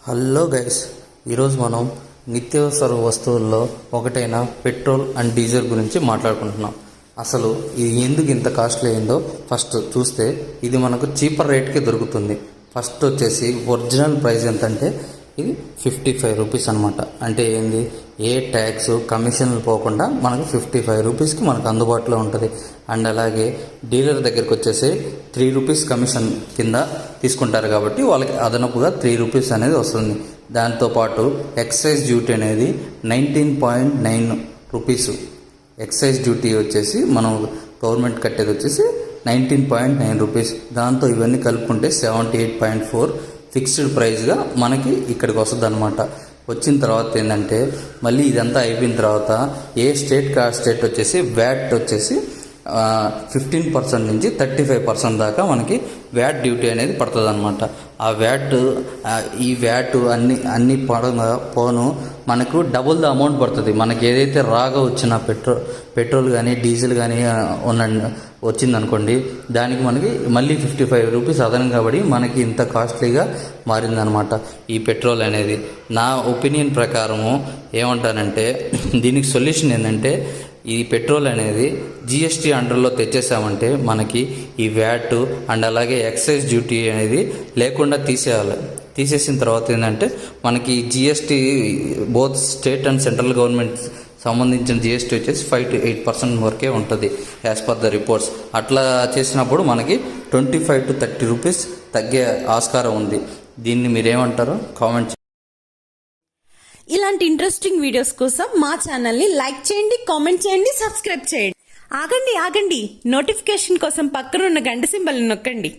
Hello guys, ఈరోజు మనం నిత్యావసర వస్తువుల్లో ఒకటైన పెట్రోల్ అండ్ డీజిల్ గురించి మాట్లాడుకుంటున్నాం. అసలు ఇది ఎందుకు ఇంత కాస్ట్లీ అయిందో ఫస్ట్ చూస్తే ఇది మనకు చీపర్ రేట్కే దొరుకుతుంది. ఫస్ట్ వచ్చేసి ఒరిజినల్ ప్రైస్ ఎంతంటే ఇది 55 రూపీస్ అనమాట. అంటే ఏంది, ఏ ట్యాక్స్ కమిషన్లు పోకుండా మనకు 55 రూపీస్కి మనకు అందుబాటులో ఉంటుంది. అండ్ అలాగే డీలర్ దగ్గరికి వచ్చేసి 3 రూపీస్ కమిషన్ కింద తీసుకుంటారు కాబట్టి వాళ్ళకి అదనపుగా 3 రూపీస్ అనేది వస్తుంది. దాంతోపాటు ఎక్సైజ్ డ్యూటీ అనేది 19.9 రూపీస్. ఎక్సైజ్ డ్యూటీ వచ్చేసి మనం గవర్నమెంట్ కట్టేది వచ్చేసి 19.9 రూపీస్. దాంతో ఇవన్నీ కలుపుకుంటే 78.4 ఫిక్స్డ్ ప్రైస్గా మనకి ఇక్కడికి వస్తుంది అనమాట. వచ్చిన తర్వాత ఏంటంటే మళ్ళీ ఇదంతా అయిపోయిన తర్వాత ఏ స్టేట్కి ఆ స్టేట్ వచ్చేసి వ్యాట్ వచ్చేసి 15% నుంచి 35% దాకా మనకి వ్యాట్ డ్యూటీ అనేది పడుతుంది అనమాట. ఆ వ్యాట్ ఈ వ్యాట్ అన్ని పోను మనకు డబుల్ ద అమౌంట్ పడుతుంది. మనకి ఏదైతే రాగా వచ్చిన పెట్రోల్ కానీ డీజిల్ కానీ వచ్చిందనుకోండి, దానికి మనకి మళ్ళీ 55 రూపీస్ అదనంగా పడి మనకి ఇంత కాస్ట్లీగా మారిందనమాట ఈ పెట్రోల్ అనేది. నా ఒపీనియన్ ప్రకారము ఏమంటానంటే దీనికి సొల్యూషన్ ఏంటంటే ఈ పెట్రోల్ అనేది జిఎస్టీ అండర్లో తెచ్చేసామంటే మనకి ఈ వ్యాట్ అండ్ అలాగే ఎక్సైజ్ డ్యూటీ అనేది లేకుండా తీసేయాలి. తీసేసిన తర్వాత ఏంటంటే మనకి GST both state and central government సంబంధించిన జిఎస్టీ వచ్చేసి 5 to 8% వరకే ఉంటుంది యాజ్ పర్ ద రిపోర్ట్స్. అట్లా చేసినప్పుడు మనకి 25 to 30 రూపీస్ తగ్గే ఆస్కారం ఉంది. దీన్ని మీరేమంటారో కామెంట్. ఇలాంటి ఇంట్రెస్టింగ్ వీడియోస్ కోసం మా ఛానల్ ని లైక్ చేయండి, కామెంట్ చేయండి, సబ్స్క్రైబ్ చేయండి. ఆగండి, నోటిఫికేషన్ కోసం పక్కనున్న గంట సింబల్ నొక్కండి.